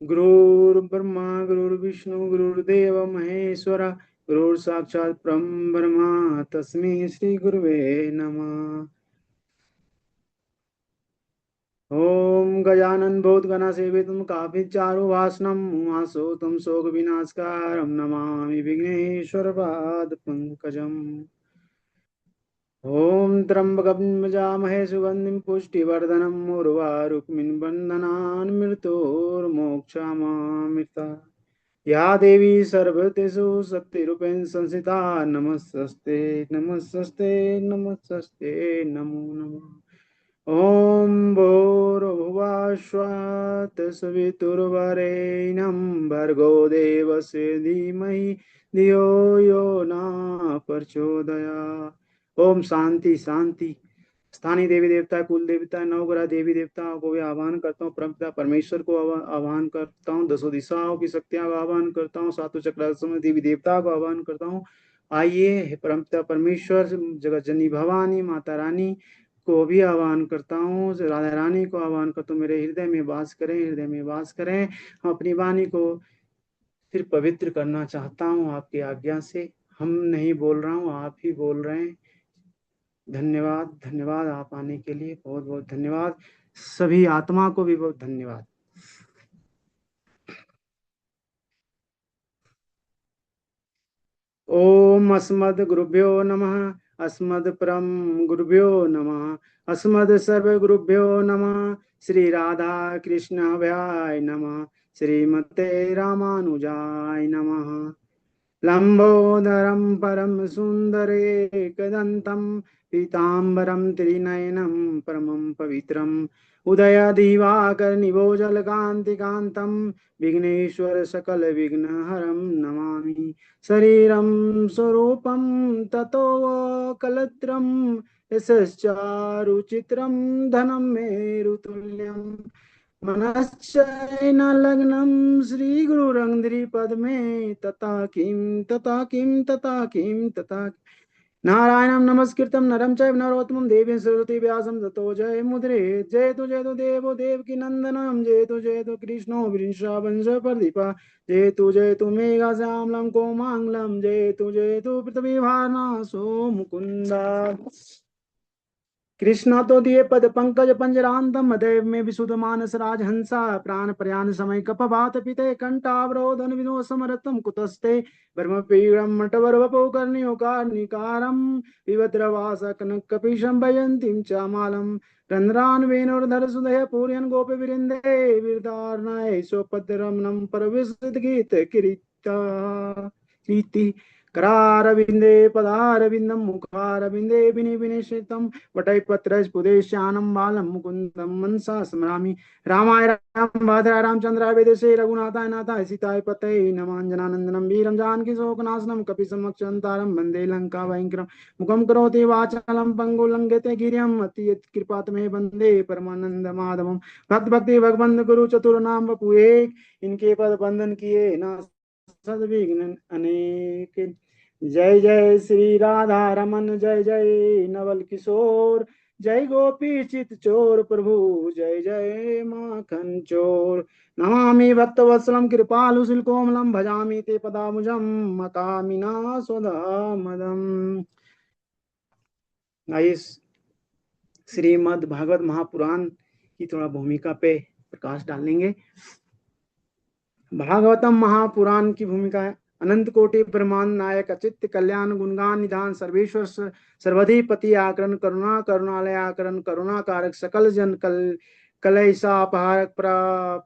गुरुर्ब्रह्मा गुरुर्विष्णु गुरुर्देव महेश्वर गुरुर् साक्षात् परम ब्रह्म तस्मै श्री गुरुवे नमः। ओम गजानन भूतगण सेवितं कापिचारु भाषणं उमासुतं शोक विनाशकारं नमामि विघ्नेश्वर पाद पंकजम्। ओम त्र्यंबकं यजामहे सुगंधिं पुष्टिवर्धनम् उर्वारुकमिं बन्धनान् मृत्योर्मोक्षामामृता। या देवी सर्वतेषु शक्तिरूपेण संस्थिता नमस्तस्ते नमस्तस्ते नमस्तस्ते नमो नमः। ॐ भूर्भुवः तत्सवितुर्वरेण्यं भर्गो देवस्य धीमहि धियो यो न प्रचोदयात्। ओम शांति शांति। स्थानीय देवी देवता कुल देवता नवग्रह देवी देवताओं को भी आह्वान करता हूँ। परमपिता परमेश्वर को आह्वान करता हूँ। दसों दिशाओं की शक्तियां को आह्वान करता हूँ। सातों चक्रासन देवी देवता को आह्वान करता हूँ। आइए परमपिता परमेश्वर जगत जननी भवानी माता रानी को भी आह्वान करता हूँ। राधा रानी को आह्वान करता हूँ। मेरे हृदय में वास करें, हृदय में वास करें। हम अपनी वाणी को फिर पवित्र करना चाहता हूँ आपकी आज्ञा से। हम नहीं बोल रहा हूँ, आप ही बोल रहे हैं। धन्यवाद धन्यवाद आप आने के लिए बहुत बहुत धन्यवाद। सभी आत्मा को भी बहुत धन्यवाद। ओम अस्मद् गुरुभ्यो नमः। अस्मद् परम गुरुभ्यो नमः। अस्मद् सर्व गुरुभ्यो नमः। श्री राधा कृष्ण भ्याय नमः। श्रीमते रामानुजाय नमः। लंबोदरम परम सुंदरेकदंतं पीताम्बरं त्रिनयनं परमं पवित्रम् उदयदिवाकर निभोजलकान्तिकान्तं विघ्नेश्वर सकल विघ्नहरं नमामि। शरीरं स्वरूपं ततो कलत्रं यशश्चारुचित्रं धनं मेरुतुल्यम् मनश्चैनलग्नं श्रीगुरुरङ्घ्रिपद्मे तथा किं नारायणं नमस्कृतं नरं चैव नरोत्तमं देवीं सरस्वती व्यासं ततो जयमुद्रे। जयतु देवो देवकी नन्दनं जयतु कृष्णो वृषभावंशप्रदीपः जयतु मेघा श्यामलं कोमाङ्गलं जयतु पृथ्वीभारनाशो मुकुन्दा। कृष्ण तो दिए पद पंकज पंजरांतम अदैव में विशुद्ध मानस राजहंसा प्राण प्रयाण समय कपवात पिते कंठावरोधन विनो समरतम कुतस्ते ब्रह्म पीड़म मटवर वपो कर्णियो कार्णिकारम विभद्रवास कनक कपिशम भयंतीम चामालम रंध्रान वेणुर्धर सुदय पूर्यन गोप विरिंदे वीरदारणाय सोपद्रमनम परविष्ट गीत किरीटा कीर्ति करारविंदे पदारविंदम मुखारविंदे विनिविनिशितम वटैपत्रस्फुदेश्यानं बालं मुकुन्दं मनसा स्मरामि। रामाय राम भद्राय रामचन्द्राय वेदसे रघुनाथाय नाथाय सीताय पतये नमांजनानन्दनं वीरं जानकी शोकनाशनं कपिसमक्षन्तारं वन्दे लङ्का भयङ्करं मुखं करोति वाचालं पङ्गुलङ्घ्यते गिरियम् अतिकृपातमे वन्दे परमानन्द माधवं। भक्त भक्ति भगवंत गुरु चतुर्नाम वपु एक, इनके पद बंधन किए ना सद्विघ्न अनेक। जय जय श्री राधा रमन जय जय नवल किशोर जय गोपी चित चोर प्रभु जय जय माखन चोर। नमामि भक्तवत्सलं कृपालु कोमलं भजामि ते पदामुजं मकामिना स्वधामदम्। आइए श्रीमद् भागवत महापुराण की थोड़ा भूमिका पे प्रकाश डालेंगे। भागवतम महापुराण की भूमिका है। अनंत कोटि ब्रह्मांड नायक अचित्य कल्याण गुणगान निधान सर्वेश्वर सर्वधिपति आकरण करुणा करुणालय आकरण करुणा कारक सकल जन कलैसापहारक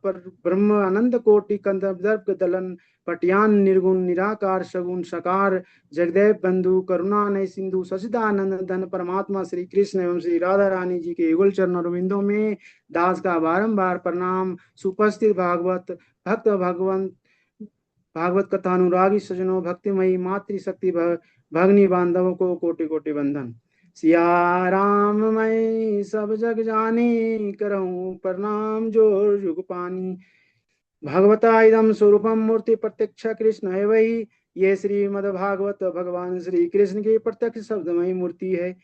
पर ब्रह्म अनंत कोटि कंदर्प दलन पटियान निर्गुण निराकार सगुण सकार जगदेव बंधु करुणानय सिंधु सचिदानंद धन परमात्मा श्री कृष्ण एवं श्री राधा रानी जी के युगल चरण अरविंदों में दास का बारंबार प्रणाम। सुपस्थित भागवत भक्त भगवंत भागवत कथा अनुरागी सजनों भक्तिमयी मातृशक्ति भगनी बांधवों को कोटि कोटि बंधन। सिया राम मैं सब जग जानी करऊं प्रणाम जोर जुग पानी। भगवता इदम स्वरूपम मूर्ति प्रत्यक्ष कृष्ण है वही। ये श्रीमद् भागवत भगवान श्री कृष्ण की प्रत्यक्ष शब्दमयी मूर्ति है।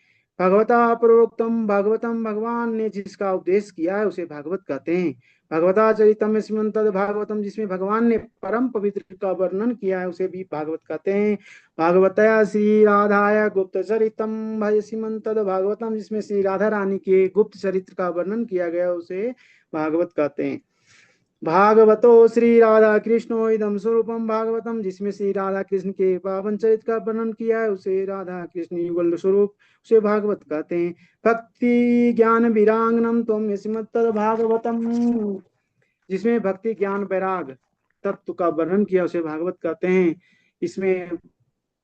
भगवता प्रोक्तम भागवतम, भगवान ने जिसका उपदेश किया है उसे भागवत कहते हैं। भगवता चरितम स्मृत भागवतम, जिसमें भगवान ने परम पवित्र का वर्णन किया है उसे भी भागवत कहते हैं। भागवतया श्री राधाया गुप्त चरितम भज श्रीमंत भागवतम, जिसमें श्री राधा रानी के गुप्त चरित्र का वर्णन किया गया उसे भागवत कहते हैं। भागवतो श्री राधा कृष्णो इदम स्वरूपम भागवतम, जिसमें श्री राधा कृष्ण के पावन चरित्र का वर्णन किया है उसे राधा कृष्ण युगल स्वरूप उसे भागवत कहते हैं। भक्ति ज्ञान विरांगनम त्वम श्रीमद भागवतम, जिसमें भक्ति ज्ञान वैराग तत्व का वर्णन किया उसे भागवत कहते हैं। इसमें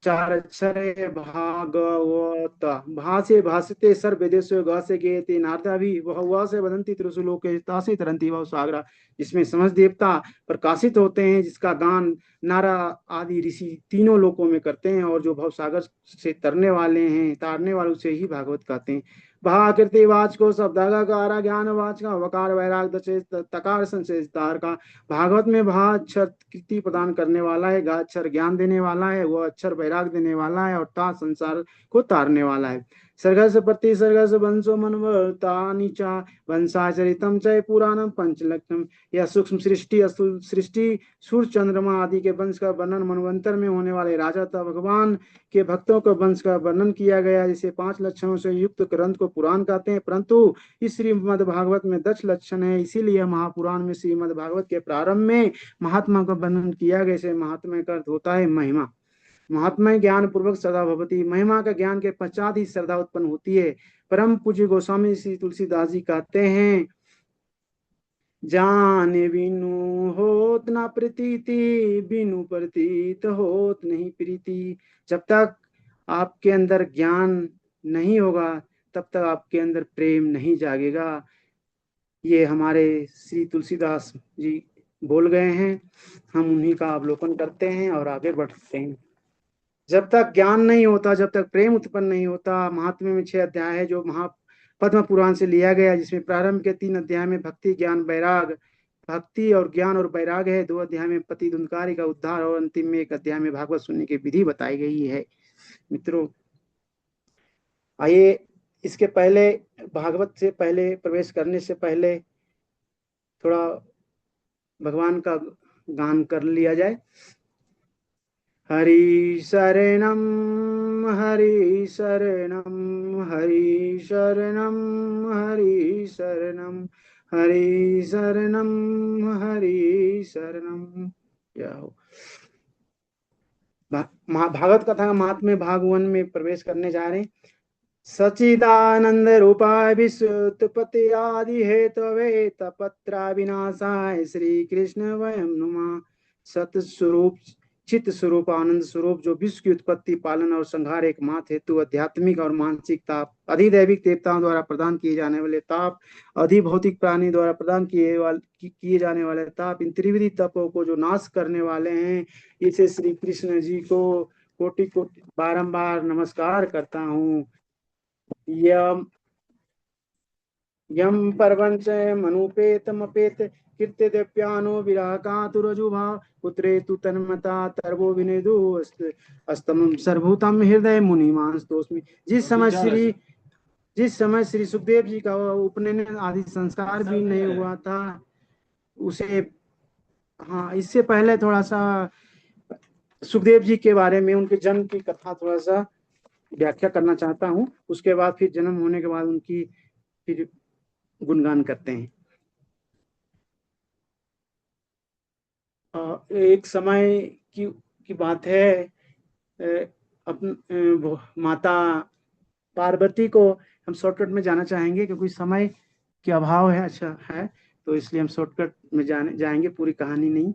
चार अक्षर है भागवत। भासे भासते सर्व वेदेषु ग से गेते नारदा भी वह से वदंती त्रिशुलोके तासे तरंती वह सागरा, जिसमें समझ देवता प्रकाशित होते हैं, जिसका गान नारा आदि ऋषि तीनों लोकों में करते हैं, और जो भव सागर से तरने वाले हैं तारने वाले उसे ही भागवत कहते हैं। भाकृति वाच को शब्दागारा ज्ञान वाच का वकार वैराग दशे तकार संशेष तार का। भागवत में भा अक्षर कृति प्रदान करने वाला है, गा अक्षर ज्ञान देने वाला है, वह अक्षर वैराग देने वाला है, और ता संसार को तारने वाला है। सर्गस प्रति सर्गस वंशो मनवर्ता नीचा वंशाचरितम चय पुराणम पंचलक्षम, यह सूक्ष्म सृष्टि अस्थूल सृष्टि सूर्य चंद्रमा आदि के वंश का वर्णन मनवंतर में होने वाले राजा तथा भगवान के भक्तों के वंश का वर्णन किया गया, जिसे 5 लक्षणों से युक्त ग्रंथ को पुराण कहते हैं। परंतु इस श्रीमद् भागवत में 10 लक्षण है, इसीलिए महापुराण में श्रीमद् भागवत के प्रारंभ में महात्मा का वर्णन किया गया। इसे महात्मा का अर्थ होता है महिमा। महात्मा ज्ञान पूर्वक सदा भवती, महिमा का ज्ञान के पश्चात ही श्रद्धा उत्पन्न होती है। परम पूज्य गोस्वामी श्री तुलसीदास जी कहते हैं, जाने बिनु होत ना प्रतीति, बिनु प्रतीत होत नहीं प्रीति। जब तक आपके अंदर ज्ञान नहीं होगा तब तक आपके अंदर प्रेम नहीं जागेगा। ये हमारे श्री तुलसीदास जी बोल गए हैं, हम उन्हीं का अवलोकन करते हैं और आगे बढ़ते हैं। जब तक ज्ञान नहीं होता, जब तक प्रेम उत्पन्न नहीं होता। महात्म्य में 6 अध्याय है जो पद्म पुराण से लिया गया, जिसमें प्रारंभ के 3 अध्याय में भक्ति ज्ञान वैराग, भक्ति और ज्ञान और वैराग है। 2 अध्याय में पति दुनकारी का उद्धार, और अंतिम में 1 अध्याय में भागवत सुनने की विधि बताई गई है। मित्रों, आइए इसके पहले, भागवत से पहले प्रवेश करने से पहले थोड़ा भगवान का गान कर लिया जाए। हरि शरणम हरि शरणम हरि शरणम हरि शरणम हरि शरणम हरि शरणम। क्या हो, भागवत कथा का महात्म्य भाग 1 में प्रवेश करने जा रहे हैं। सचिदानंद रूपाय विश्वोत्पत्ति आदि हेतवे तपत्रा विनाशाय श्री कृष्ण वयम नुमा। सत स्वरूप चित्त स्वरूप आनंद स्वरूप, जो विश्व की उत्पत्ति पालन और संहार एकमात्र हेतु, आध्यात्मिक और मानसिक ताप, अधिदैविक देवताओं द्वारा प्रदान किए जाने वाले ताप, अधिभौतिक प्राणी द्वारा प्रदान किए जाने वाले ताप, इन त्रिविधि तपों को जो नाश करने वाले हैं, इसे श्री कृष्ण जी को कोटि कोटि बारंबार नमस्कार करता हूँ। यम यम परवंच मनुपेतमपेत कृत्य दिव्यानो विराकातुरजुभा पुत्रे तु तन्मता तरवो विनेदु अस्तम सर्वभूतम हृदय मुनिमानस्तोस्मि। जिस समय श्री सुखदेव जी का उपनयन आदि संस्कार भी नहीं हुआ था, उसे, हाँ, इससे पहले थोड़ा सा सुखदेव जी के बारे में, उनके जन्म की कथा थोड़ा सा व्याख्या करना चाहता हूँ। उसके बाद फिर जन्म होने के बाद उनकी फिर गुणगान करते हैं। एक समय की बात है, माता पार्वती को, हम शॉर्टकट में जाना चाहेंगे क्योंकि समय के अभाव है, अच्छा है, तो इसलिए हम शॉर्टकट में जाएंगे, पूरी कहानी नहीं।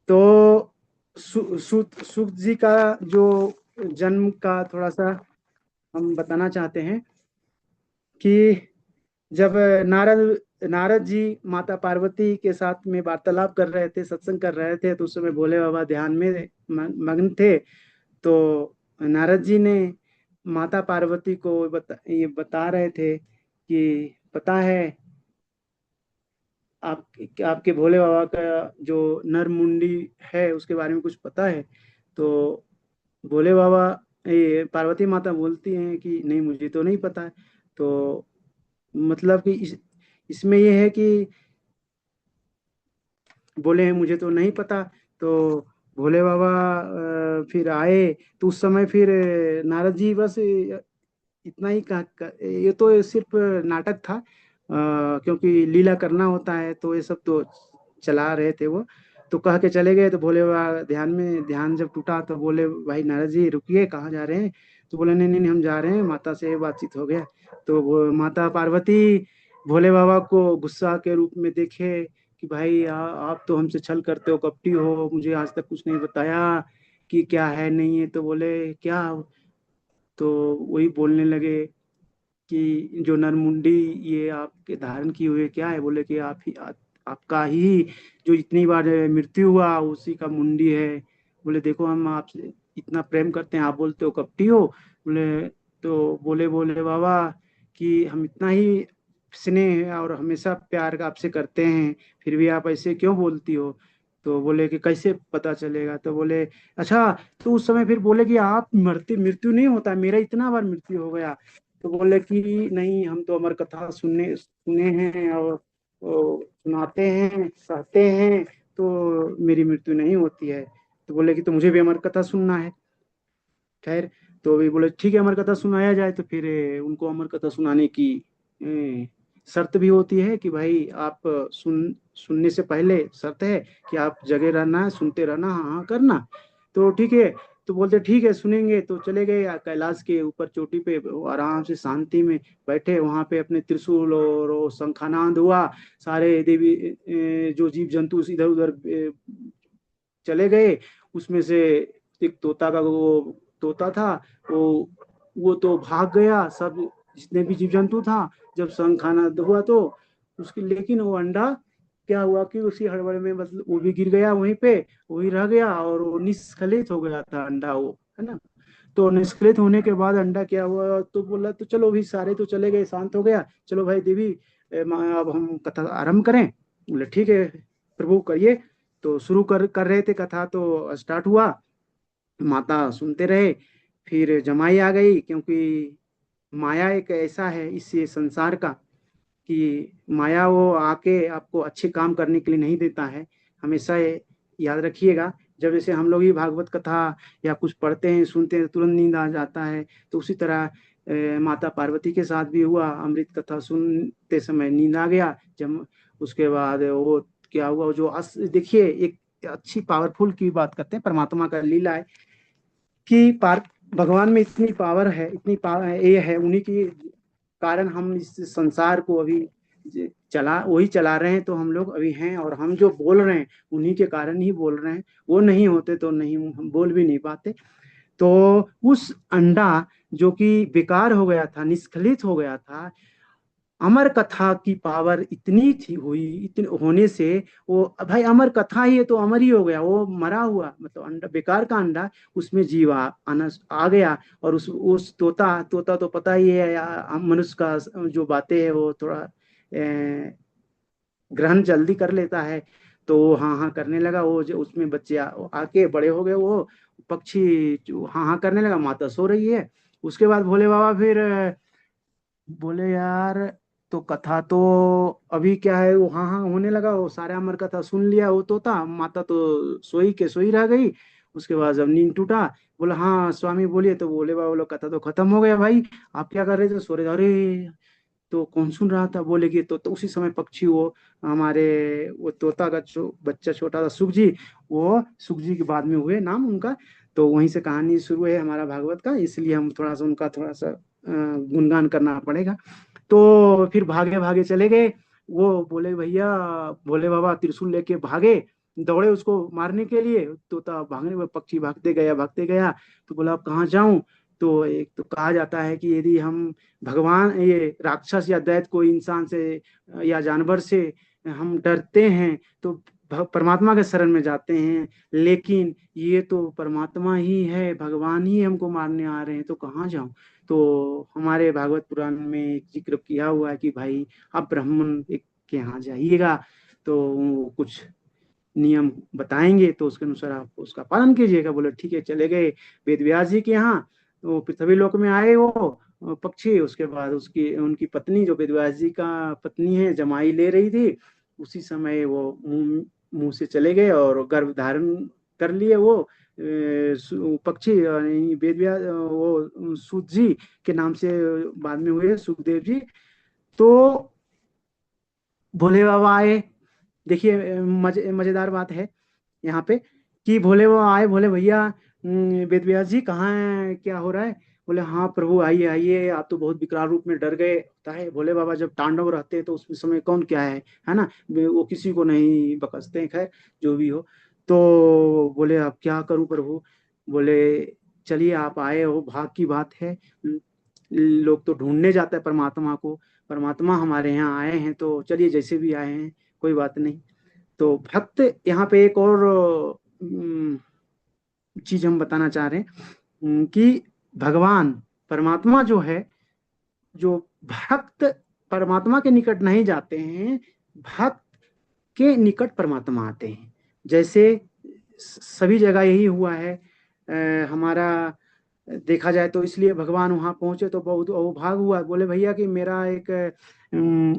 तो सुख जी का जो जन्म का थोड़ा सा हम बताना चाहते हैं कि जब नारद जी माता पार्वती के साथ में वार्तालाप कर रहे थे, सत्संग कर रहे थे, तो उस समय भोले बाबा ध्यान में मग्न थे। तो नारद जी ने माता पार्वती को ये बता रहे थे कि पता है, आपके भोले बाबा का जो नर मुंडी है उसके बारे में कुछ पता है? तो भोले बाबा ये पार्वती माता बोलती हैं कि नहीं मुझे तो नहीं पता है। तो मतलब कि इसमें ये है कि बोले हैं मुझे तो नहीं पता। तो भोले बाबा फिर आए। तो उस समय फिर नारद जी बस इतना ही ये तो सिर्फ नाटक था, क्योंकि लीला करना होता है तो ये सब तो चला रहे थे वो। तो कह के चले गए। तो भोले बाबा ध्यान जब टूटा तो बोले भाई नारद जी रुकिए, कहाँ जा रहे हैं? तो बोले नहीं नहीं नहीं, हम जा रहे हैं, माता से बातचीत हो गया। तो वो माता पार्वती भोले बाबा को गुस्सा के रूप में देखे कि भाई आप तो हमसे छल करते हो, कपटी हो, मुझे आज तक कुछ नहीं बताया कि क्या है नहीं है। तो बोले क्या? तो वही बोलने लगे कि जो नरमुंडी ये आपके धारण की हुई है, क्या है? बोले कि आपका ही जो इतनी बार मृत्यु हुआ उसी का मुंडी है। बोले देखो हम आपसे इतना प्रेम करते हैं, आप बोलते हो कपटी हो। बोले तो बोले बाबा कि हम इतना ही स्नेह और हमेशा प्यार का आपसे करते हैं, फिर भी आप ऐसे क्यों बोलती हो? तो बोले कि कैसे पता चलेगा? तो बोले अच्छा। तो उस समय फिर बोले कि आप मरते, मृत्यु नहीं होता, मेरा इतना बार मृत्यु हो गया। तो बोले कि नहीं हम तो अमर कथा सुनने सुने हैं और सुनाते हैं, सहते हैं, तो मेरी मृत्यु नहीं होती है। तो बोले कि तो मुझे भी अमर कथा सुनना है। खैर, तो भी बोले ठीक है अमर कथा सुनाया जाए। तो फिर उनको अमर कथा सुनाने की शर्त भी होती है कि भाई आप सुनने से पहले शर्त है कि आप जगह रहना है, सुनते रहना, हाँ हाँ करना। तो ठीक है। तो बोलते ठीक है सुनेंगे। तो चले गए कैलाश के ऊपर चोटी पे, वो आराम से शांति में बैठे वहां पे, अपने त्रिशूल और वो शंखानाद हुआ। सारे देवी जो जीव जंतु इधर उधर चले गए। उसमें से एक तोता का वो तोता था, वो वो तो भाग गया, सब जितने भी जीव जंतु था। जब संग खाना हुआ तो उसकी, लेकिन वो अंडा क्या हुआ कि उसी हड़बड़ में मतलब वो भी गिर गया वहीं पे, वही रह गया और वो निस्खलित हो गया था अंडा वो, है ना। तो निष्क्रिय होने के बाद अंडा क्या हुआ? तो बोला तो चलो भी, सारे तो चले गए, शांत हो गया, चलो भाई देवी अब हम कथा आरंभ करें। बोले ठीक है प्रभु करिए। तो शुरू कर रहे थे कथा, तो स्टार्ट हुआ। माता सुनते रहे। फिर जमाई आ गई, क्योंकि माया एक ऐसा है इस संसार का कि माया वो आके आपको अच्छे काम करने के लिए नहीं देता है। हमेशा ये याद रखिएगा। जब जैसे हम लोग ही भागवत कथा या कुछ पढ़ते हैं सुनते हैं तुरंत नींद आ जाता है, तो उसी तरह माता पार्वती के साथ भी हुआ। अमृत कथा सुनते समय नींद आ गया। जब उसके बाद वो क्या हुआ, जो देखिए एक अच्छी पावरफुल की बात करते हैं, परमात्मा का लीला है कि भगवान में इतनी पावर है, इतनी पावर है, ये है उन्हीं की कारण हम इस संसार को अभी चला, वही चला रहे हैं, तो हम लोग अभी हैं। और हम जो बोल रहे हैं उन्हीं के कारण ही बोल रहे हैं। वो नहीं होते तो नहीं, हम बोल भी नहीं पाते। तो उस अंडा जो कि बेकार हो गया था, निष्फलित हो गया था, अमर कथा की पावर इतनी थी हुई, इतने होने से वो भाई अमर कथा ही है तो अमर ही हो गया। वो मरा हुआ मतलब अंडा, बेकार का अंडा, उसमें जीव आना आ गया। और उस तोता तोता तो पता ही है मनुष्य का जो बातें है वो थोड़ा ग्रहण जल्दी कर लेता है। तो वो हाँ हाँ करने लगा। वो जो उसमें बच्चे आके बड़े हो गए, वो पक्षी जो हाँ हाँ करने लगा, माता सो रही है। उसके बाद भोले बाबा फिर बोले यार, तो कथा तो अभी क्या है, वो हाँ हाँ होने लगा, वो सारा अमर कथा सुन लिया वो तोता, माता तो सोई के सोई रह गई। उसके बाद जब नींद टूटा, बोला हाँ स्वामी बोलिए। तो बोले बाबा बोलो कथा तो खत्म हो गया भाई, आप क्या कर रहे थे? सो रहे थे। अरे तो कौन सुन रहा था? बोले कि तो उसी समय पक्षी वो हमारे वो तोता का बच्चा छोटा था सुख जी, वो सुख जी के बाद में हुए नाम उनका। तो वहीं से कहानी शुरू है हमारा भागवत का, इसलिए हम थोड़ा सा उनका थोड़ा सा गुणगान करना पड़ेगा। तो फिर भागे भागे चले गए। वो बोले भैया, भोले बाबा त्रिशूल लेके भागे, दौड़े उसको मारने के लिए। तोता भागने में, पक्षी भागते गया। तो बोला अब कहाँ जाऊं? तो एक तो कहा जाता है कि यदि हम भगवान, ये राक्षस या दैत कोई इंसान से या जानवर से हम डरते हैं तो परमात्मा के शरण में जाते हैं। लेकिन ये तो परमात्मा ही है, भगवान ही हमको मारने आ रहे हैं, तो कहाँ जाऊं? तो हमारे भागवत पुराण में एक जिक्र किया हुआ है कि भाई आप ब्राह्मण एक के यहाँ जाइएगा, तो वो कुछ नियम बताएंगे, तो उसके अनुसार आप उसका पालन कीजिएगा। बोले ठीक है, चले गए वेद व्यास जी के यहाँ। वो पृथ्वी लोक में आए वो पक्षी। उसके बाद उसकी उनकी पत्नी जो वेदव्यास जी का पत्नी है जमाई ले रही थी, उसी समय वो मुंह मुंह से चले गए और गर्भ धारण कर लिए वो पक्षी। वेद व्यास वो सूत जी के नाम से बाद में हुए सुखदेव जी। तो भोले बाबा आए। देखिए मजेदार बात है यहाँ पे कि भोले बाबा आए, बोले भैया वेद व्यास जी कहाँ है, क्या हो रहा है? बोले हाँ प्रभु आइए आइए, आप तो बहुत विकराल रूप में डर गए। होता है भोले बाबा जब तांडव रहते हैं तो उस समय कौन क्या है ना, वो किसी को नहीं बकसते हैं। खैर जो भी हो, तो बोले अब क्या करूं प्रभु? बोले चलिए आप आए हो, भाग की बात है। लोग तो ढूंढने जाता है परमात्मा को, परमात्मा हमारे यहाँ आए हैं, तो चलिए जैसे भी आए हैं कोई बात नहीं। तो भक्त यहाँ पे एक और चीज हम बताना चाह रहे हैं कि भगवान परमात्मा जो है, जो भक्त परमात्मा के निकट नहीं जाते हैं, भक्त के निकट परमात्मा आते हैं। जैसे सभी जगह यही हुआ है। हमारा देखा जाए तो इसलिए भगवान वहां पहुंचे तो बहुत अहोभाग हुआ। बोले भैया कि मेरा एक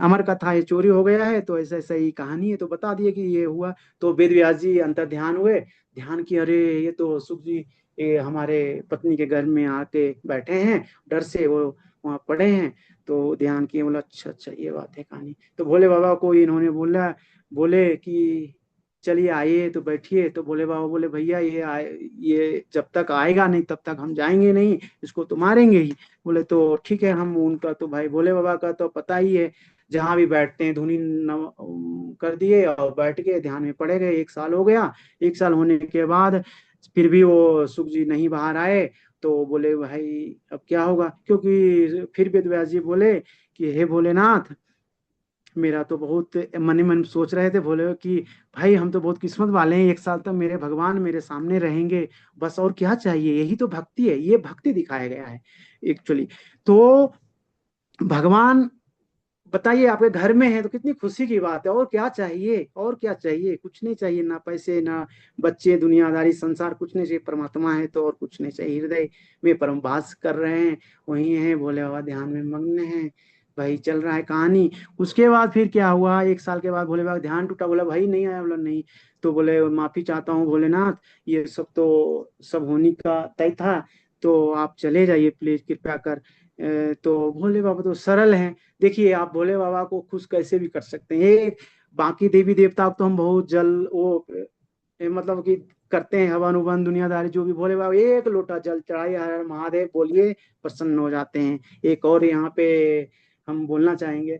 अमर कथा है, चोरी हो गया है, तो ऐसा ऐसा ही कहानी है, तो बता दिए कि ये हुआ। तो वेद व्यास जी अंतर ध्यान हुए, ध्यान की अरे ये तो सुख जी ये हमारे पत्नी के घर में आके बैठे हैं, डर से वो वहां पड़े हैं। तो ध्यान किए, बोला अच्छा अच्छा ये बात है कहानी। तो भोले बाबा को इन्होंने बोला, बोले कि चलिए आइए तो बैठिए। तो भोले बाबा बोले भैया ये जब तक आएगा नहीं तब तक हम जाएंगे नहीं, इसको तो मारेंगे ही। बोले तो ठीक है, हम उनका तो भाई भोले बाबा का तो पता ही है, जहां भी बैठते हैं धुनी कर दिए और बैठ के ध्यान में पड़े गए। 1 साल हो गया। 1 साल होने के बाद फिर भी वो सुख जी नहीं बाहर आए। तो बोले भाई अब क्या होगा, क्योंकि फिर वेद व्यास जी बोले कि हे भोलेनाथ, मेरा तो बहुत मन ही मन सोच रहे थे बोले कि भाई हम तो बहुत किस्मत वाले हैं, 1 साल तक मेरे भगवान मेरे सामने रहेंगे, बस और क्या चाहिए? यही तो भक्ति है, ये भक्ति दिखाया गया है एक्चुअली। तो भगवान बताइए आपके घर में है तो कितनी खुशी की बात है। और क्या चाहिए? और क्या चाहिए? कुछ नहीं चाहिए, ना पैसे ना बच्चे दुनियादारी संसार कुछ नहीं चाहिए। परमात्मा है तो और कुछ नहीं चाहिए। हृदय में परम वास कर रहे हैं, वही है भोले बाबा, ध्यान में मग्न है। भाई चल रहा है कहानी। उसके बाद फिर क्या हुआ, 1 साल के बाद भोले बाबा ध्यान टूटा। बोला भाई नहीं आया? बोला नहीं। तो बोले माफी चाहता हूँ भोलेनाथ, ये सब तो सब होने का तय था, तो आप चले जाइए प्लीज कृपया कर। तो भोले बाबा तो सरल हैं। देखिए आप भोले बाबा को खुश कैसे भी कर सकते हैं। ये बाकी देवी देवता को तो हम बहुत जल वो मतलब कि करते हैं हवन उवन दुनियादारी जो भी, भोले बाबा एक लोटा जल चढ़ाइए, हर हर महादेव बोलिए, प्रसन्न हो जाते हैं। एक और यहाँ पे हम बोलना चाहेंगे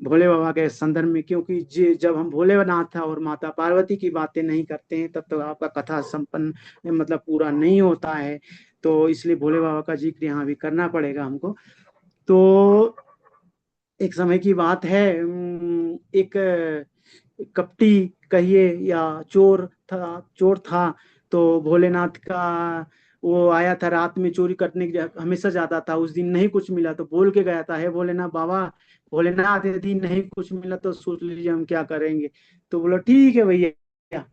भोले बाबा के संदर्भ में, क्योंकि जब हम भोलेनाथ और माता पार्वती की बातें नहीं करते हैं तब तो आपका कथा संपन्न मतलब पूरा नहीं होता है। तो इसलिए भोले बाबा का जिक्र यहाँ भी करना पड़ेगा हमको। तो एक समय की बात है, एक कपटी कहिए या चोर था। तो भोलेनाथ का वो आया था रात में चोरी करने के, हमेशा जाता था। उस दिन नहीं कुछ मिला तो बोल के गया था, हे भोलेनाथ बाबा, भोलेनाथ यदि नहीं कुछ मिला तो सोच लीजिए हम क्या करेंगे। तो बोला ठीक है भैया।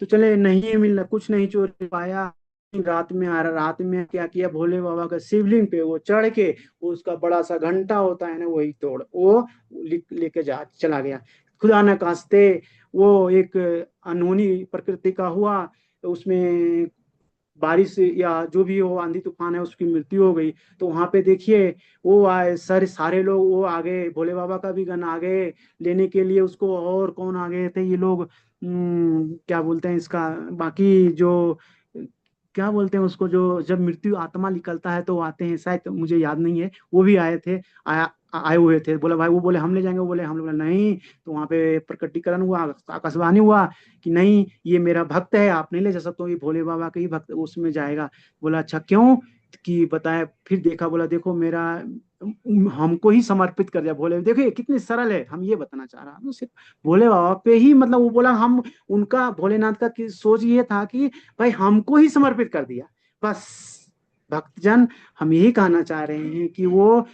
तो चले, नहीं मिलना, कुछ नहीं चोरी पाया। रात में आ रहा, रात में क्या किया, भोले बाबा का शिवलिंग पे वो चढ़ के, वो उसका बड़ा सा घंटा होता है ना, वही तोड़ वो लेके जा चला गया। खुदा न खास्ते वो एक अनहोनी प्रकृति का हुआ, तो उसमें बारिश या जो भी हो आंधी तूफान है उसकी मृत्यु हो गई। तो वहां पे देखिए वो आए सारे लोग वो आ गए, भोले बाबा का भी गण आ गए लेने के लिए उसको। और कौन आ गए थे ये लोग, क्या बोलते हैं इसका, बाकी जो क्या बोलते हैं उसको, जो जब मृत्यु आत्मा निकलता है तो वो आते हैं, शायद तो मुझे याद नहीं है, वो भी आए थे। आए हुए थे। बोला भाई, वो बोले हम ले जाएंगे, वो बोले हम लोग नहीं। तो वहां पे प्रकटीकरण हुआ, आकाशवाणी हुआ कि नहीं ये मेरा भक्त है, आप नहीं ले जा सकते हो, ये भोले बाबा का ही भक्त उसमें जाएगा। बोला अच्छा क्यों, कि बताया। फिर देखा, बोला देखो मेरा हमको ही समर्पित कर दिया भोले। देखो ये कितनी सरल है, हम ये बताना चाह रहा हूँ सिर्फ भोले बाबा पे ही, मतलब वो बोला हम, उनका भोलेनाथ का सोच ये था कि भाई हमको ही समर्पित कर दिया बस। भक्तजन हम यही कहना चाह रहे हैं कि वो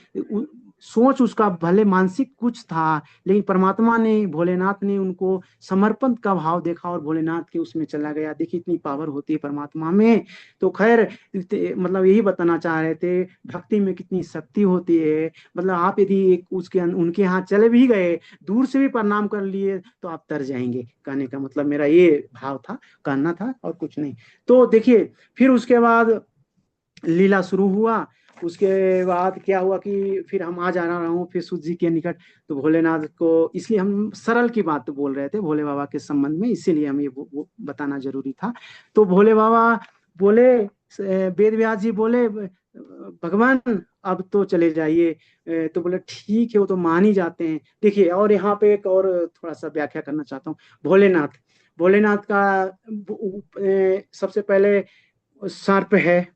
सोच उसका भले मानसिक कुछ था, लेकिन परमात्मा ने, भोलेनाथ ने उनको समर्पण का भाव देखा और भोलेनाथ के उसमें चला गया। देखिए इतनी पावर होती है परमात्मा में। तो खैर मतलब यही बताना चाह रहे थे, भक्ति में कितनी शक्ति होती है। मतलब आप यदि एक उसके उनके यहाँ चले भी गए, दूर से भी प्रणाम कर लिए तो आप तर जाएंगे। कहने का मतलब मेरा ये भाव था, कहना था और कुछ नहीं। तो देखिए फिर उसके बाद लीला शुरू हुआ। उसके बाद क्या हुआ कि फिर हम आ जा रहा हूँ फिर सूत जी के निकट। तो भोलेनाथ को, इसलिए हम सरल की बात बोल रहे थे भोले बाबा के संबंध में, इसीलिए हम ये वो बताना जरूरी था। तो भोले बाबा बोले, वेद व्यास जी बोले, भगवान अब तो चले जाइए। तो बोले ठीक है, वो तो मान ही जाते हैं। देखिए और यहाँ पे एक और थोड़ा सा व्याख्या करना चाहता हूँ। भोलेनाथ, भोलेनाथ का सबसे पहले सर्प है,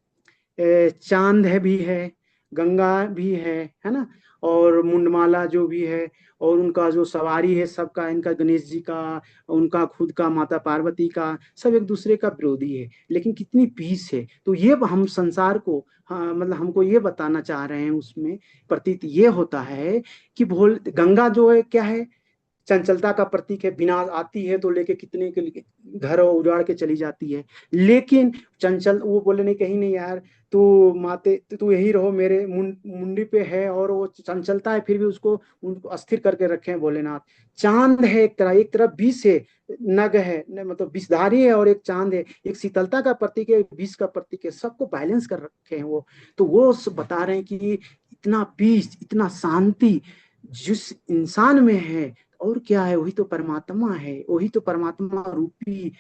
चांद है भी है, गंगा भी है ना, और मुंडमाला जो भी है, और उनका जो सवारी है सबका, इनका गणेश जी का, उनका खुद का, माता पार्वती का, सब एक दूसरे का विरोधी है, लेकिन कितनी पीस है। तो ये हम संसार को, हाँ मतलब हमको ये बताना चाह रहे हैं, उसमें प्रतीत ये होता है कि भोल गंगा जो है क्या है, चंचलता का प्रतीक है। बिना आती है तो लेके कितने के लिए घर उजाड़ के चली जाती है, लेकिन चंचल, वो बोले नहीं कहीं नहीं यार, तू माते तू यही रहो, मेरे मुंडी पे है, और वो चंचलता है फिर भी उसको, उनको अस्थिर करके रखे हैं भोलेनाथ। चांद है एक तरफ विष है, नग है मतलब विषधारी है, और एक चांद है, एक शीतलता का प्रतीक है, विष का प्रतीक है, सबको बैलेंस कर रखे हैं वो। तो वो बता रहे हैं कि इतना पीस, इतना शांति जिस इंसान में है, और क्या है, वही तो परमात्मा है, वही तो परमात्मा रूपी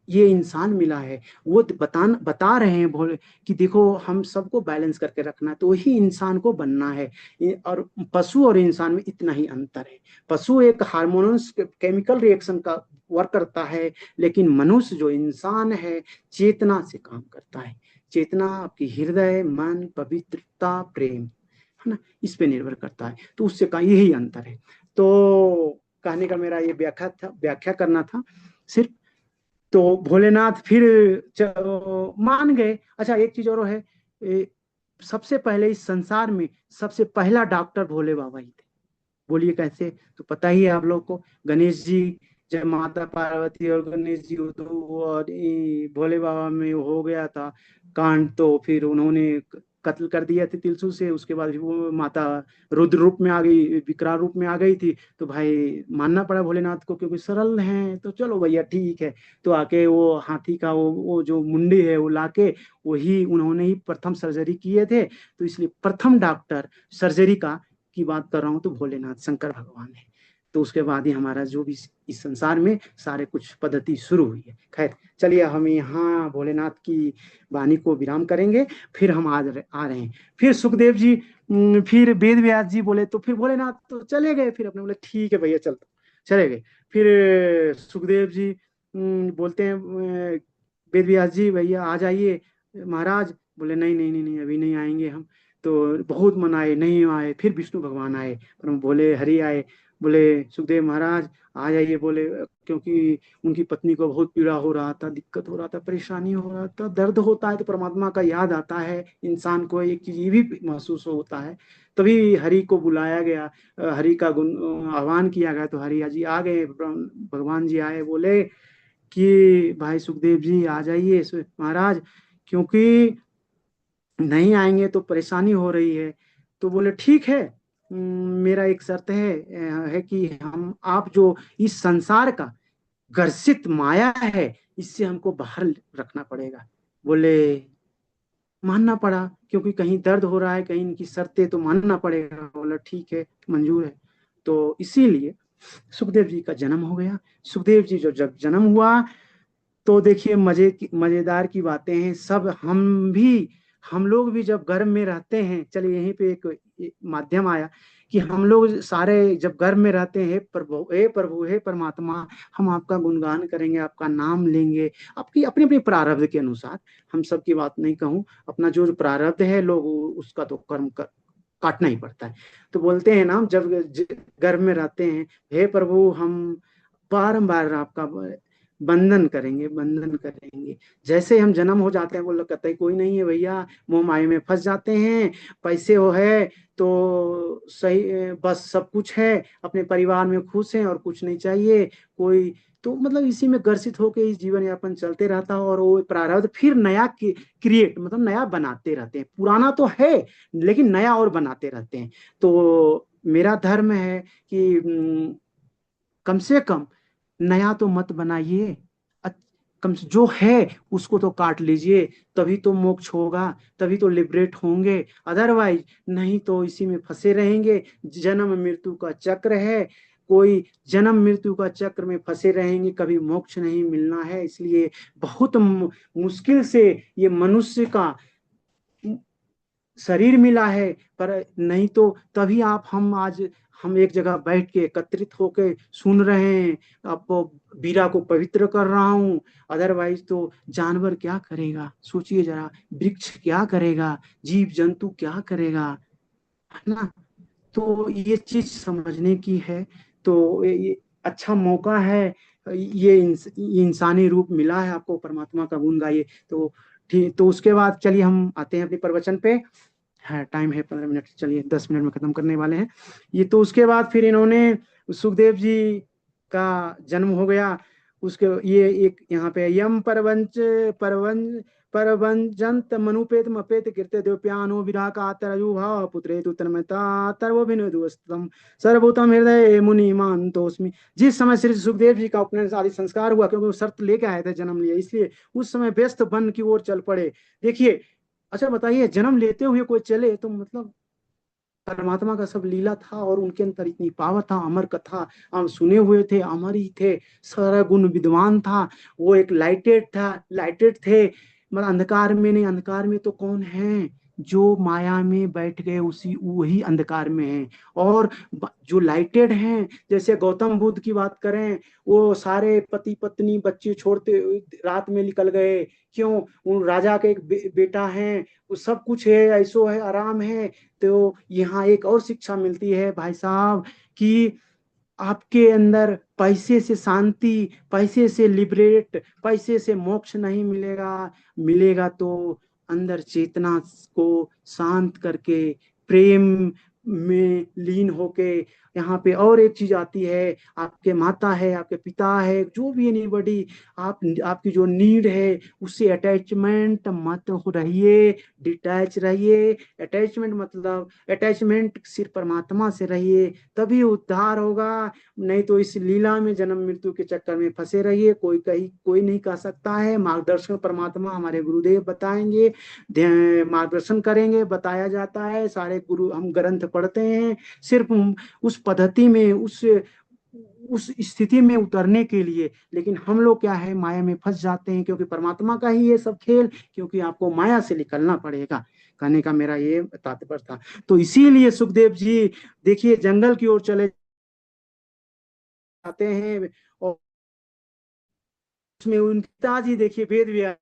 ये इंसान मिला है। वो बता रहे हैं बोले कि देखो हम सबको बैलेंस करके रखना है, तो वही इंसान को बनना है। और पशु और इंसान में इतना ही अंतर है। पशु एक हार्मोन्स केमिकल रिएक्शन का वर्क करता है, लेकिन मनुष्य जो इंसान है चेतना से काम करता है। चेतना आपकी हृदय, मन, पवित्रता, प्रेम, है ना, इस पे निर्भर करता है। तो उससे का यही अंतर है। तो कहने का मेरा ये व्याख्या करना था सिर्फ। तो भोलेनाथ फिर मान गए। अच्छा एक चीज और है, सबसे पहले इस संसार में सबसे पहला डॉक्टर भोले बाबा ही थे। बोलिए कैसे? तो पता ही है आप लोग को, गणेश जी, जब माता पार्वती और गणेश जी और भोले बाबा में हो गया था कांड, तो फिर उन्होंने कत्ल कर दिया थे त्रिशूल से। उसके बाद वो माता रुद्र रूप में आ गई, विकराल रूप में आ गई थी। तो भाई मानना पड़ा भोलेनाथ को, क्योंकि सरल हैं, तो चलो भैया ठीक है। तो आके वो हाथी का वो जो मुंडी है वो लाके, वही उन्होंने ही प्रथम सर्जरी किए थे। तो इसलिए प्रथम डॉक्टर सर्जरी का की बात कर रहा हूँ तो भोलेनाथ शंकर भगवान है। तो उसके बाद ही हमारा जो भी इस संसार में सारे कुछ पद्धति शुरू हुई है। खैर चलिए हम यहाँ भोलेनाथ की वाणी को विराम करेंगे। फिर हम आ रहे हैं। फिर सुखदेव जी, फिर वेद व्यास जी बोले, तो फिर भोलेनाथ तो चले गए। फिर अपने बोले ठीक है भैया चल, चले गए। फिर सुखदेव जी बोलते हैं वेद व्यास जी भैया आ जाइए महाराज। बोले नहीं नहीं नहीं नहीं, अभी नहीं आएंगे हम। तो बहुत मनाए, नहीं आए। फिर विष्णु भगवान आए, पर हम बोले हरि आए। बोले सुखदेव महाराज आ जाइए, बोले क्योंकि उनकी पत्नी को बहुत पीड़ा हो रहा था, दिक्कत हो रहा था, परेशानी हो रहा था, दर्द होता है तो परमात्मा का याद आता है इंसान को, एक चीज ये भी महसूस होता है। तभी हरि को बुलाया गया, हरि का गुण आह्वान किया गया, तो हरि जी आ गए। भगवान जी आए, बोले कि भाई सुखदेव जी आ जाइए महाराज, क्योंकि नहीं आएंगे तो परेशानी हो रही है। तो बोले ठीक है, मेरा एक शर्त है कि हम आप जो इस संसार का ग्रसित माया है, इससे हमको बाहर रखना पड़ेगा। बोले मानना पड़ा, क्योंकि कहीं दर्द हो रहा है, कहीं इनकी शर्तें, तो मानना पड़ेगा। बोला ठीक है मंजूर है। तो इसीलिए सुखदेव जी का जन्म हो गया। सुखदेव जी जो जब जन्म हुआ, तो देखिए मजेदार की बातें हैं सब। हम लोग भी जब गर्भ में रहते हैं, चलिए यहीं पे एक माध्यम आया कि हम लोग सारे जब गर्भ में रहते हैं, प्रभु हे परमात्मा, हम आपका गुणगान करेंगे, आपका नाम लेंगे, आपकी अपनी अपनी प्रारब्ध के अनुसार। हम सब की बात नहीं कहूँ, अपना जो प्रारब्ध है लोग उसका तो काटना ही पड़ता है। तो बोलते हैं ना, जब गर्भ में रहते हैं, हे प्रभु हम बारंबार आपका बंधन करेंगे, बंधन करेंगे। जैसे हम जन्म हो जाते हैं, वो लोग कहते हैं कोई नहीं है भैया, मोह माया में फंस जाते हैं। पैसे हो है तो सही, बस सब कुछ है, अपने परिवार में खुश हैं और कुछ नहीं चाहिए कोई। तो मतलब इसी में ग्रसित होकर इस जीवन यापन चलते रहता है, और वो प्रारब्ध फिर नया क्रिएट, मतलब नया बनाते रहते हैं। पुराना तो है लेकिन नया और बनाते रहते हैं। तो मेरा धर्म है कि कम से कम नया तो मत बनाइए। अ- कम से जो है उसको तो काट लीजिए, तभी तो मोक्ष होगा, तभी तो लिबरेट होंगे। अदरवाइज नहीं तो इसी में फंसे रहेंगे। जन्म मृत्यु का चक्र है, कोई जन्म मृत्यु का चक्र में फंसे रहेंगे, कभी मोक्ष नहीं मिलना है। इसलिए बहुत मुश्किल से ये मनुष्य का शरीर मिला है। पर नहीं तो तभी आप हम आज हम एक जगह बैठ के एकत्रित होके सुन रहे हैं। आपको बीरा को पवित्र कर रहा हूँ। अदरवाइज तो जानवर क्या करेगा सोचिए जरा, वृक्ष क्या करेगा, जीव जंतु क्या करेगा, है ना। तो ये चीज समझने की है। तो ये अच्छा मौका है। ये इंसानी रूप मिला है आपको, परमात्मा का गुण गाइए। तो ठीक, तो उसके बाद चलिए हम आते हैं अपने प्रवचन पे। है टाइम है 15 मिनट, चलिए 10 मिनट में खत्म करने वाले हैं ये। तो उसके बाद फिर इन्होंने सुखदेव जी का जन्म हो गया। उसके ये एक यहाँ पे यम परवंच परवंजंत मनुपेत मपेत कीर्ते द्योप्यानो विराका तरयुहा पुत्रेतु तन्मयता तर्वभिनुदुस्तम सर्वभूतम हृदय मुनि मानतोस्मि। जिस समय श्री सुखदेव जी का उपनयन आदि संस्कार हुआ, क्योंकि वो शर्त लेके आए थे जन्म लिया, इसलिए उस समय व्यस्त वन की ओर चल पड़े। देखिए, अच्छा बताइए, जन्म लेते हुए कोई चले तो मतलब परमात्मा का सब लीला था, और उनके अंदर इतनी पावर था, अमर कथा हम सुने हुए थे, अमर ही थे, सारा गुण विद्वान था। वो एक लाइटेड था, लाइटेड थे, मतलब अंधकार में नहीं। अंधकार में तो कौन है, जो माया में बैठ गए उसी वही अंधकार में है। और जो लाइटेड हैं, जैसे गौतम बुद्ध की बात करें, वो सारे पति पत्नी बच्चे छोड़ते रात में निकल गए। क्यों? उन राजा के एक बेटा है, वो सब कुछ है, ऐसो है, आराम है। तो यहाँ एक और शिक्षा मिलती है भाई साहब, कि आपके अंदर पैसे से शांति, पैसे से लिबरेट, पैसे से मोक्ष नहीं मिलेगा। मिलेगा तो अंदर चेतना को शांत करके, प्रेम में लीन होके। यहाँ पे और एक चीज आती है, आपके माता है, आपके पिता है, जो भी एनी बडी, आप आपकी जो नीड है उससे अटैचमेंट मत हो रहिए, डिटैच रहिए। अटैचमेंट मतलब अटैचमेंट सिर्फ परमात्मा से रहिए, तभी उद्धार होगा। नहीं तो इस लीला में जन्म मृत्यु के चक्कर में फंसे रहिए। कोई नहीं कह सकता है। मार्गदर्शन परमात्मा हमारे गुरुदेव बताएंगे, मार्गदर्शन करेंगे, बताया जाता है। सारे गुरु हम ग्रंथ पढ़ते हैं सिर्फ उस पद्धति में, उस स्थिति में उतरने के लिए। लेकिन हम लोग क्या है, माया में फंस जाते हैं, क्योंकि परमात्मा का ही ये सब खेल, क्योंकि आपको माया से निकलना पड़ेगा। कहने का मेरा ये तात्पर्य था। तो इसीलिए सुखदेव जी देखिए जंगल की ओर चले जाते हैं, और उसमें उनके पिताजी देखिए वेद व्यास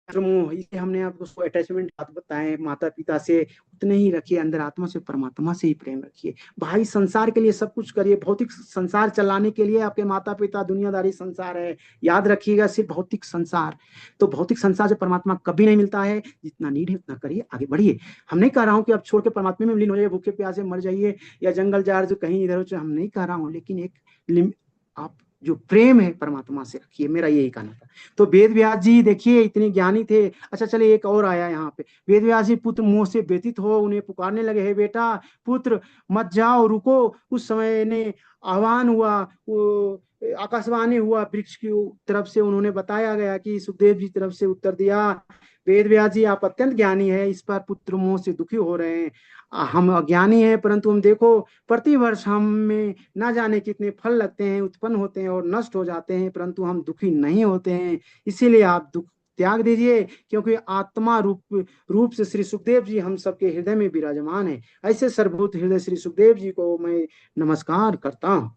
मोह, इसे हमने आपको उसको अटैचमेंट बात बताए माता पिता से, उतने ही रखिए, अंदर आत्मा से परमात्मा से ही प्रेम रखिए। भाई संसार के लिए सब कुछ करिए, भौतिक संसार चलाने के लिए आपके माता पिता दुनियादारी संसार है, याद रखिएगा, सिर्फ भौतिक संसार। तो भौतिक संसार से परमात्मा कभी नहीं मिलता है। जितना नीड है उतना करिए, आगे बढ़िए। हम नहीं कह रहा हूँ कि आप छोड़ के परमात्मा में विलीन हो जाइए, भूखे प्यासे मर जाइए, या जंगल जार जो कहीं इधर उधर, हम नहीं कह रहा हूँ, लेकिन एक आप जो प्रेम है परमात्मा से रखिए, मेरा यही कहना था। तो वेद व्यास जी देखिए इतने ज्ञानी थे। अच्छा चलिए एक और आया यहाँ पे, वेद व्यास जी पुत्र मोह से व्यतीत हो उन्हें पुकारने लगे, हे बेटा पुत्र मत जाओ, रुको। उस समय ने आह्वान हुआ, वो आकाशवाणी हुआ वृक्ष की तरफ से, उन्होंने बताया गया कि सुखदेव जी तरफ से उत्तर दिया, वेद व्यास जी आप अत्यंत ज्ञानी है, इस पर पुत्र मोह से दुखी हो रहे हैं। हम अज्ञानी हैं, परंतु हम देखो प्रतिवर्ष हम में ना जाने कितने फल लगते हैं, उत्पन्न होते हैं और नष्ट हो जाते हैं, परंतु हम दुखी नहीं होते हैं। इसीलिए आप दुख त्याग दीजिए, क्योंकि आत्मा रूप से श्री सुखदेव जी हम सबके हृदय में विराजमान है। ऐसे सर्वभूत हृदय श्री सुखदेव जी को मैं नमस्कार करता हूँ।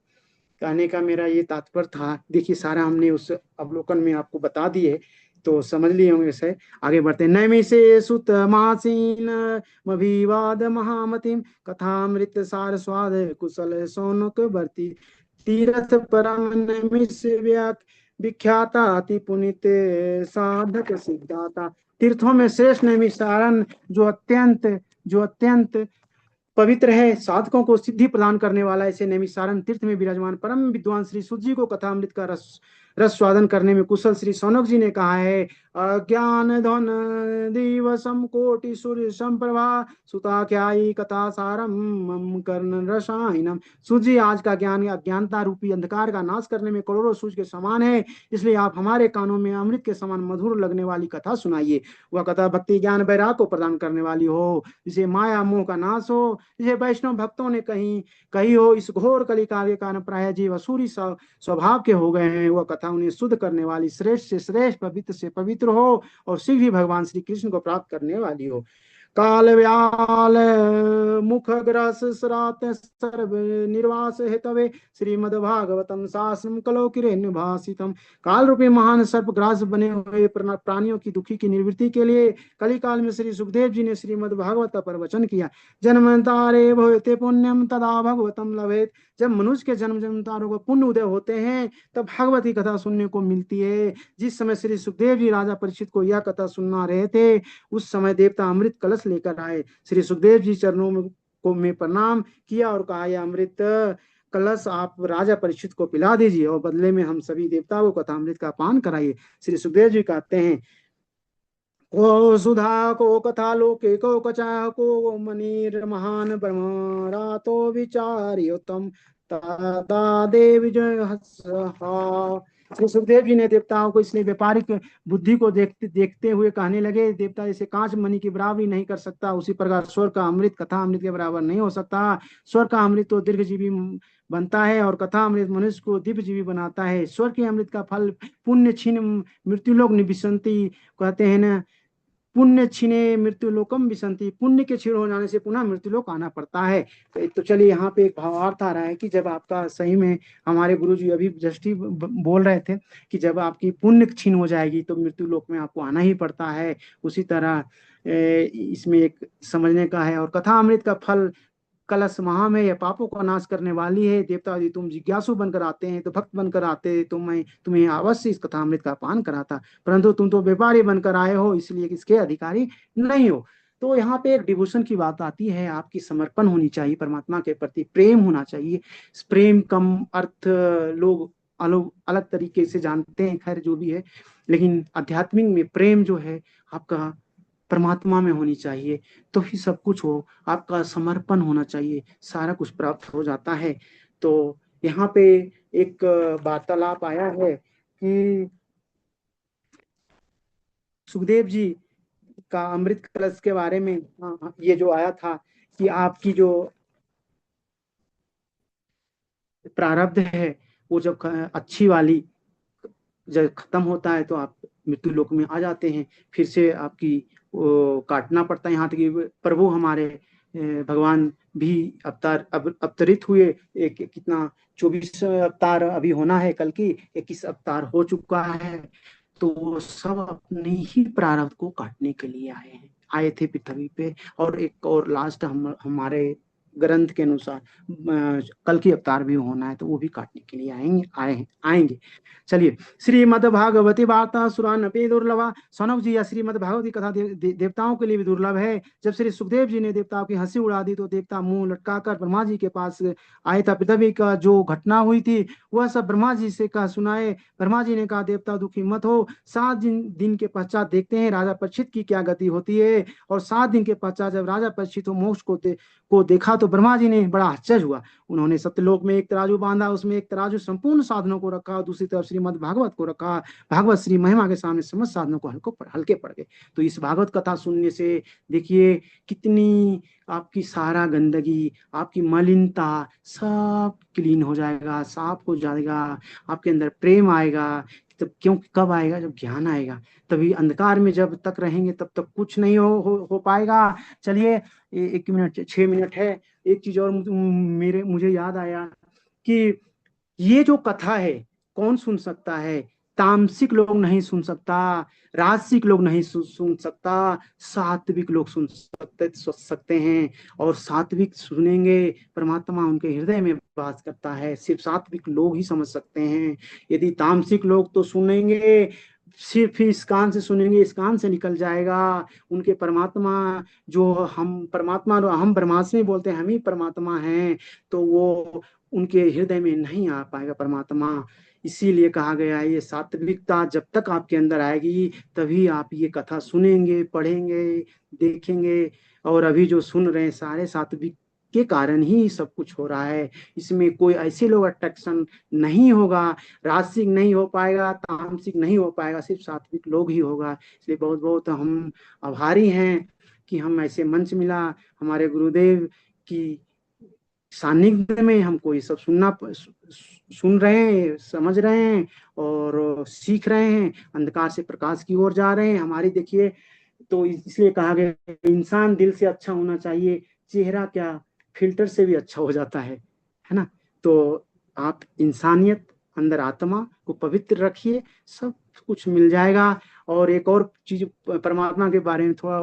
कहने का मेरा ये तात्पर्य था। देखिए सारा हमने उस अवलोकन में आपको बता दिए, तो समझ लिए होंगे से। आगे बढ़ते हैं। नैमिषे सुत मासीन मभिवाद महामतिम कथामृत सार स्वाद कुशल सौनक वर्ती तीर्थ परम नैमिष विख्याता अति पुनित साधक सिद्धाता। तीर्थों में श्रेष्ठ नैमिषारण्य जो अत्यंत पवित्र है, साधकों को सिद्धि प्रदान करने वाला, ऐसे नैमिषारण्य तीर्थ में विराजमान परम विद्वान श्री सुत जी को कथामृत का रस रस स्वादन करने में कुशल श्री सौनक जी ने कहा है, अज्ञान धन दिवसम कोटि सूर्य संप्रभा सुताख्यायी कथा सारम मम कर्ण रसायनम। सूर्य जी, आज का ज्ञान अज्ञानता रूपी अंधकार का नाश करने में करोड़ों सूर्य के समान है, इसलिए आप हमारे कानों में अमृत के समान मधुर लगने वाली कथा सुनाइए। वह कथा भक्ति ज्ञान वैराग को प्रदान करने वाली हो, जिसे माया मोह का नाश हो, जिसे वैष्णव भक्तों ने कही हो। इस घोर कलिकाल के कारण प्राय जीव असुरी स्वभाव के हो गए हैं। वह कथा उन्हें शुद्ध करने वाली, श्रेष्ठ से श्रेष्ठ, पवित्र से पवित्र हो और शीघ्र ही भगवान श्री कृष्ण को प्राप्त करने वाली हो। काल व्याल मुख ग्रस श्रात सर्व निर्वास हेतवे श्रीमद भागवतम शास्त्रम कलो किरेण्य भाषितम। काल रूपी महान सर्प ग्रास बने हुए प्राणियों की दुखी की निवृत्ति के लिए कलिकाल में श्री सुखदेव जी ने श्रीमद भागवत पर वचन किया। जन्मतारे भवते पुण्यम तदा भगवतम लभेत। जब मनुष्य के जन्म जन्मतारों को पुण्य उदय होते हैं तब भगवत की कथा सुनने को मिलती है। जिस समय श्री सुखदेव जी राजा परीक्षित को यह कथा सुनना रहे थे, उस समय देवता अमृत कलश लेकर आए। श्री सुखदेव जी चरणों में प्रणाम किया और कहा, यह अमृत कलश आप राजा परीक्षित को पिला दीजिए और बदले में हम सभी देवताओं को कथा अमृत का पान कराइए। श्री सुखदेव जी कहते हैं, को सुधा को कथा लोके को कचा को मनीर महान ब्रह्म रातो विचार्योत्तम तदा देव जय श्री सुखदेव जी ने देवताओं को इसलिए व्यापारिक बुद्धि को देखते देखते हुए कहने लगे, देवता जैसे कांच मणि की बराबरी नहीं कर सकता, उसी प्रकार स्वर का अमृत कथा अमृत के बराबर नहीं हो सकता। स्वर का अमृत तो दीर्घजीवी बनता है और कथा अमृत मनुष्य को दिव्य जीवी बनाता है। स्वर के अमृत का फल पुण्य छीन मृत्युलोक निविशंति, कहते हैं ना, पुण्य छीने मृत्यु लोकम विसंति। पुण्य के क्षीण हो जाने से पुनः मृत्यु लोक आना पड़ता है। तो चलिए, यहाँ पे एक भावार्थ आ रहा है कि जब आपका सही में, हमारे गुरु जी अभी जस्ट ही बोल रहे थे कि जब आपकी पुण्य छीन हो जाएगी तो मृत्यु लोक में आपको आना ही पड़ता है। उसी तरह इसमें एक समझने का है। और कथा अमृत का फल कलश महा में, यह पापों का नाश करने वाली है। देवता यदि तुम जिज्ञासु बनकर आते हैं तो भक्त बनकर आते तो मैं तुम्हें अवश्य इस कथा अमृत का पान कराता, परंतु तुम तो व्यापारी बनकर आए हो, इसलिए इसके अधिकारी नहीं हो। तो यहाँ पे एक डिवोशन की बात आती है, आपकी समर्पण होनी चाहिए, परमात्मा के प्रति प्रेम होना चाहिए। प्रेम कम अर्थ लोग अलग अलग तरीके से जानते हैं, खैर जो भी है, लेकिन आध्यात्मिक में प्रेम जो है आपका परमात्मा में होनी चाहिए, तो ही सब कुछ हो। आपका समर्पण होना चाहिए, सारा कुछ प्राप्त हो जाता है। तो यहाँ पे एक वार्तालाप आया है कि सुखदेव जी का अमृत कलश के बारे में, ये जो आया था कि आपकी जो प्रारब्ध है वो जब अच्छी वाली जब खत्म होता है तो आप मृत्यु लोक में आ जाते हैं, फिर से आपकी काटना पड़ता है। यहाँ तक कि प्रभु हमारे भगवान भी अवतरित हुए। एक कितना 24 अवतार अभी होना है, कल की 21 अवतार हो चुका है। तो वो सब अपने ही प्रारब्ध को काटने के लिए आए थे पृथ्वी पे। और एक और लास्ट हमारे ग्रंथ के अनुसार कल की अवतार भी होना है, तो वो भी काटने के लिए आएंगे। चलिए, श्रीमद भागवती वार्ता सुरानपि दुर्लभा। सौनक जी, या श्रीमद भागवती कथा देवताओं के लिए भी दुर्लभ है। जब श्री सुखदेव जी ने देवताओं की हंसी उड़ा दी तो देवता मुंह लटकाकर ब्रह्मा जी के पास आए था। पृथ्वी का जो घटना हुई थी वह सब ब्रह्मा जी से कह सुनाए। ब्रह्मा जी ने कहा, देवता दुखी मत हो, 7 दिन के पश्चात देखते हैं राजा परीक्षित की क्या गति होती है। और 7 दिन के पश्चात जब राजा परीक्षित मोक्ष को देखा तो ब्रह्मा जी ने बड़ा आश्चर्य हुआ। उन्होंने सत्यलोक में एक तराजू बांधा, उसमें एक तराजू संपूर्ण साधनों को रखा और दूसरी तरफ श्रीमद भागवत को रखा। भागवत श्री महिमा के सामने समस्त साधनों को हल्के पड़ गए। तो इस भागवत कथा सुनने से देखिए कितनी आपकी सारा गंदगी, आपकी मलिनता सब क्लीन हो जाएगा, साफ हो जाएगा, आपके अंदर प्रेम आएगा। तब क्यों, कब आएगा? जब ज्ञान आएगा। तभी अंधकार में जब तक रहेंगे तब तक कुछ नहीं हो पाएगा। चलिए, 1 मिनट 6 मिनट है। एक चीज और मुझे याद आया कि ये जो कथा है कौन सुन सकता है? तामसिक लोग नहीं सुन सकता, राजसिक लोग नहीं सुन सकता, सात्विक लोग सुन सकते हैं। और सात्विक सुनेंगे, परमात्मा उनके हृदय में वास करता है, सिर्फ सात्विक लोग ही समझ सकते हैं। यदि तामसिक लोग तो सुनेंगे, सिर्फ इस कान से सुनेंगे, इस कान से निकल जाएगा। उनके परमात्मा, जो हम परमात्मा, हम ब्रह्मास्मि बोलते हैं, हम ही परमात्मा हैं, तो वो उनके हृदय में नहीं आ पाएगा परमात्मा। इसीलिए कहा गया है, ये सात्विकता जब तक आपके अंदर आएगी तभी आप ये कथा सुनेंगे, पढ़ेंगे, देखेंगे। और अभी जो सुन रहे हैं सारे सात्विक के कारण ही सब कुछ हो रहा है। इसमें कोई ऐसे लोग अट्रैक्शन नहीं होगा, राजसिक नहीं हो पाएगा, तामसिक नहीं हो पाएगा, सिर्फ सात्विक लोग ही होगा। इसलिए बहुत बहुत हम आभारी हैं कि हम ऐसे मंच मिला हमारे गुरुदेव की सानिध्य में, हमको ये सब सुन रहे हैं, समझ रहे हैं और सीख रहे हैं, अंधकार से प्रकाश की ओर जा रहे हैं। हमारी देखिए, तो इसलिए कहा गया इंसान दिल से अच्छा होना चाहिए, चेहरा क्या फिल्टर से भी अच्छा हो जाता है ना। तो आप इंसानियत, अंदर आत्मा को पवित्र रखिए, सब कुछ मिल जाएगा। और एक और चीज परमात्मा के बारे में थोड़ा